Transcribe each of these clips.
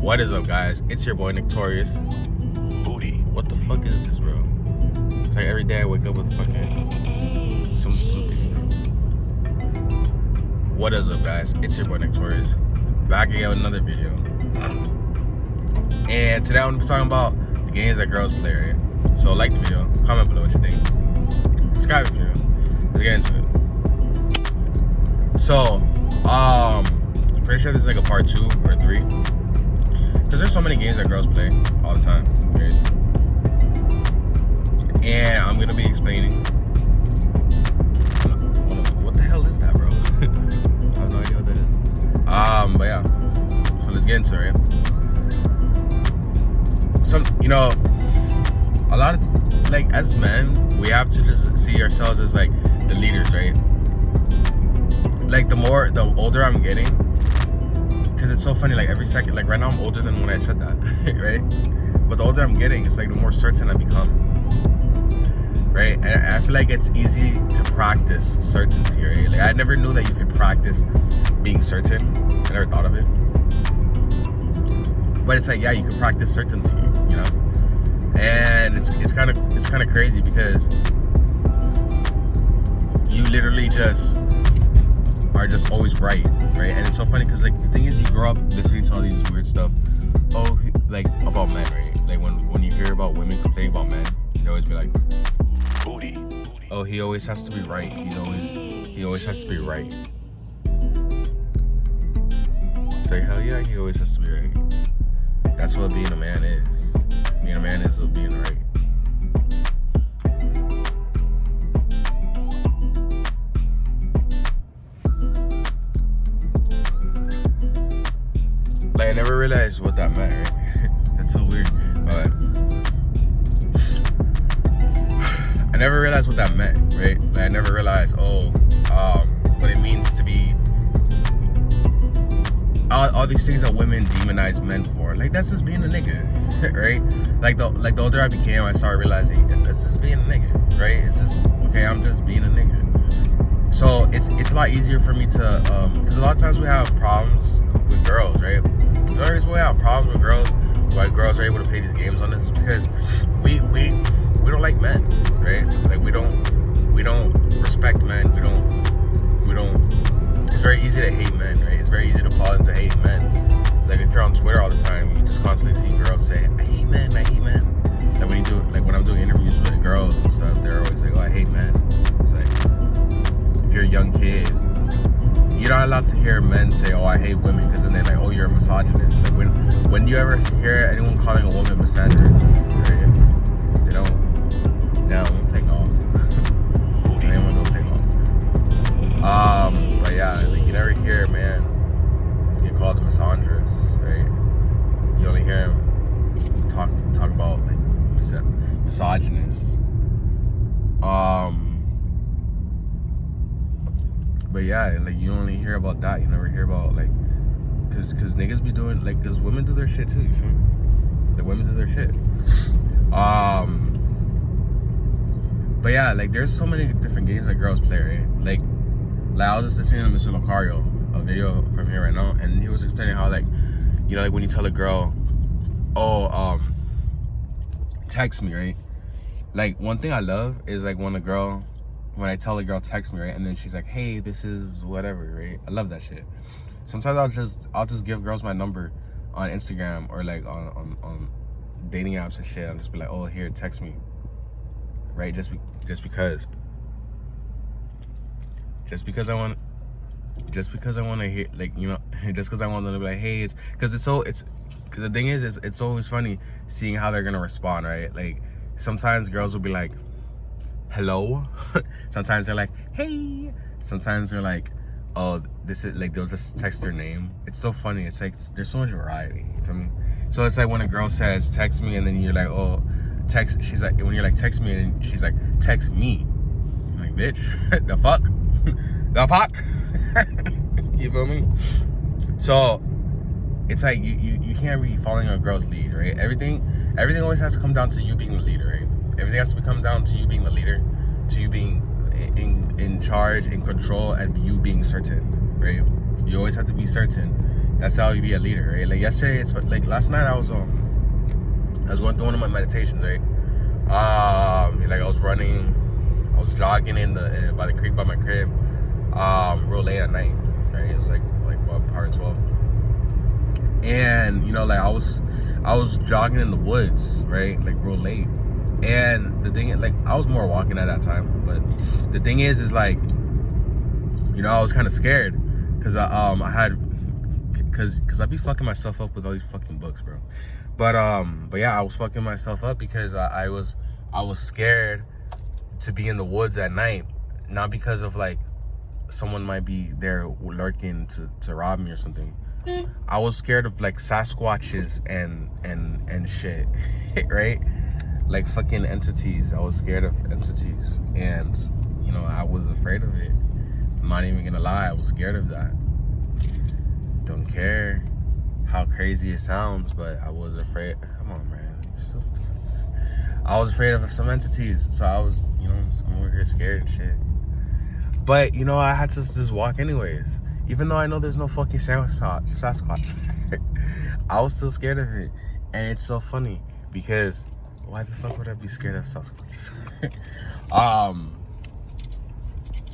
What is up, guys? It's your boy Torius. Booty. What the fuck is this, bro? It's like every day I wake up with fucking something. What is up, guys? It's your boy Torius. Back again with another video. And today I'm gonna be talking about the games that girls play, right? So like the video, comment below what you think. Subscribe if you're new. Let's get into it. So, I'm pretty sure this is like a part 2 or 3. Because there's so many games that girls play all the time, right? And I'm gonna be explaining. What the hell is that, bro? I have no idea what that is. But yeah. So let's get into it, right? A lot of, like, as men, we have to just see ourselves as, like, the leaders, right? Like, the older I'm getting, because it's so funny, like, every second, like, right now I'm older than when I said that, right? But the older I'm getting, it's like the more certain I become, right? And I feel like it's easy to practice certainty, right? Like, I never knew that you could practice being certain. I never thought of it. But it's like, yeah, you can practice certainty, you know? And it's kind of crazy because you literally just are just always right? And it's so funny because, like, the thing is, you grow up listening to all these weird stuff, like, about men, right? Like, when you hear about women complaining about men, they always be like, Booty. oh, he always has to be right. He always has to be right. It's like, hell yeah, he always has to be right. That's what being a man is. Being a man is being right. Like, I never realized what that meant, right? That's so weird. But I never realized what that meant, right? Like, I never realized, what it means to be all these things that women demonize men for. Like, that's just being a nigga, right? Like the older I became, I started realizing that's just being a nigga, right? It's just, okay, I'm just being a nigga. So it's a lot easier for me to, because a lot of times we have problems with girls, right? The only reason we have problems with girls, why girls are able to play these games on us, is because we don't like men, right? Like, we don't respect men. We don't. It's very easy to hate men, right? It's very easy to fall into hating men. Like, if you're on Twitter all the time, you just constantly see girls say, I hate men. Like, when I'm doing interviews with girls and stuff, they're always like, oh, I hate men. It's like, if you're a young kid, you're not allowed to hear men say, oh, I hate women, because then they're like, oh, you're a misogynist. Like, when do you ever hear anyone calling a woman misandrist? Right? They don't play golf. Anyone don't play golf. But yeah, like, you never hear a man get called a misandrist, right? You only hear him talk about, like, misogynist. But yeah, like, you only hear about that. You never hear about, like, cause niggas be doing, like, cause women do their shit too. You feel me? The women do their shit. But yeah, like, there's so many different games that girls play, right? Like I was just listening to Mr. Lucario, a video from here right now, and he was explaining how, like, you know, like, when you tell a girl, text me, right? Like, one thing I love is, like, when I tell a girl text me, right, and then she's like, hey, this is whatever, right? I love that shit. Sometimes I'll just give girls my number on Instagram or, like, on dating apps and shit. I'll just be like, oh, here, text me, right? Just because I want to hear, like, you know, just because I want them to be like, hey, because the thing is it's always funny seeing how they're gonna respond, right? Like, sometimes girls will be like, hello. Sometimes they're like, hey. Sometimes they're like, oh, this is, like, they'll just text their name. It's so funny. It's like, there's so much variety, you feel me? So it's like when a girl says text me, and then you're like, oh, text, she's like, when you're like, text me, and she's like, text me. I'm like, bitch, the fuck? The fuck? You feel me? So it's like you can't be following a girl's lead, right? Everything always has to come down to you being the leader, right? Everything has to come down to you being the leader, to you being in charge, in control, and you being certain, right? You always have to be certain. That's how you be a leader, right? Like yesterday, it's like last night I was going through one of my meditations, right? Like I was running, I was jogging by the creek by my crib, real late at night, right? It was like what, part 12, and like I was jogging in the woods, right? Like real late, and the thing, like I was more walking at that time, but the thing is like, I was kind of scared because because I be fucking myself up with all these fucking books, bro. But yeah, I was fucking myself up because I was scared to be in the woods at night, not because of like someone might be there lurking to rob me or something. I was scared of like Sasquatches and shit, right? Like fucking entities. I was scared of entities, and I was afraid of it. I'm not even gonna lie, I was scared of that. Don't care how crazy it sounds, but I was afraid. Come on, man. I was afraid of some entities, so I was, I'm over here scared and shit. But I had to just walk anyways, even though I know there's no fucking Sasquatch. I was still scared of it, and it's so funny because why the fuck would I be scared of Sasquatch?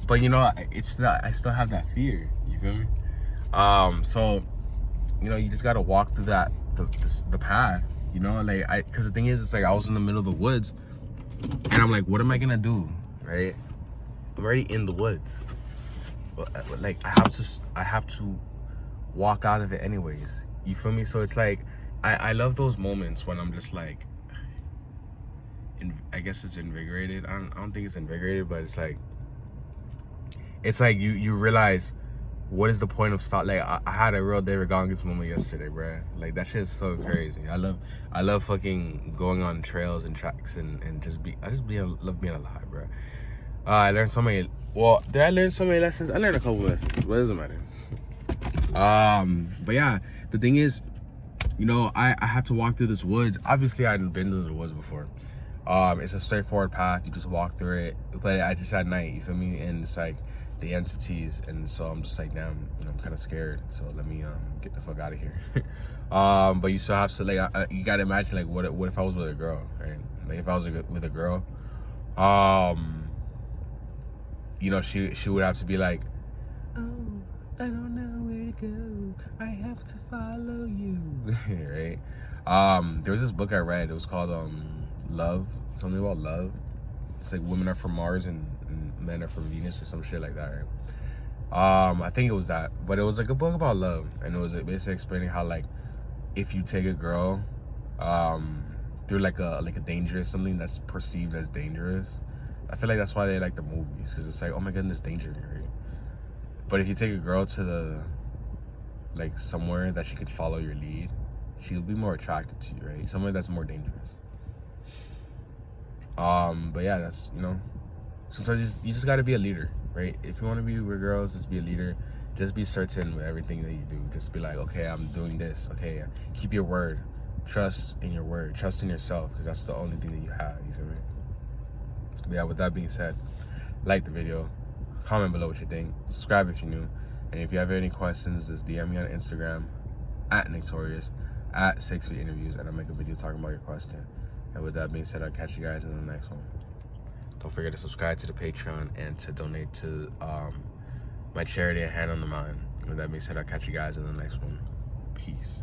But I still have that fear. You feel me? So you just gotta walk through the path. Because the thing is, it's like I was in the middle of the woods, and I'm like, what am I gonna do, right? I'm already in the woods, but like I have to walk out of it anyways. You feel me? So it's like I love those moments when I'm just like, I guess it's invigorated. I don't think it's invigorated, but it's like you realize, what is the point of stop? Like I had a real David Goggins moment yesterday, bruh. Like that shit is so crazy. I love fucking going on trails and tracks and love being alive, bruh. I learned so many. Well, did I learn so many lessons? I learned a couple lessons, but it doesn't matter. But yeah, the thing is, I had to walk through this woods. Obviously, I hadn't been to the woods before. It's a straightforward path. You just walk through it. But I just at night, you feel me? And it's like the entities, and so I'm just like, damn, I'm kind of scared. So let me get the fuck out of here. But you still have to like, you gotta imagine like, what if I was with a girl, right? Like if I was with a girl, she would have to be like, oh, I don't know where to go, I have to follow you. Right? There was this book I read. It was called Love, something about love. It's like women are from Mars and men are from Venus or some shit like that, right? I think it was that, but it was like a book about love, and it was basically explaining how like if you take a girl through like a dangerous, something that's perceived as dangerous. I feel like that's why they like the movies, because it's like, oh my goodness, danger, right? But if you take a girl to like somewhere that she could follow your lead, she'll be more attracted to you, right? Somewhere that's more dangerous. But yeah, that's, sometimes you just gotta be a leader, right? If you want to be with girls, just be a leader. Just be certain with everything that you do. Just be like, okay, I'm doing this. Okay, keep your word. Trust in your word. Trust in yourself, because that's the only thing that you have. You feel me? But yeah, with that being said, like the video, comment below what you think, subscribe if you're new, and if you have any questions, just DM me on Instagram at Torius, at 6 Feet Interviews, and I'll make a video talking about your question. And with that being said, I'll catch you guys in the next one. Don't forget to subscribe to the Patreon and to donate to my charity, A Hand on the Mind. With that being said, I'll catch you guys in the next one. Peace.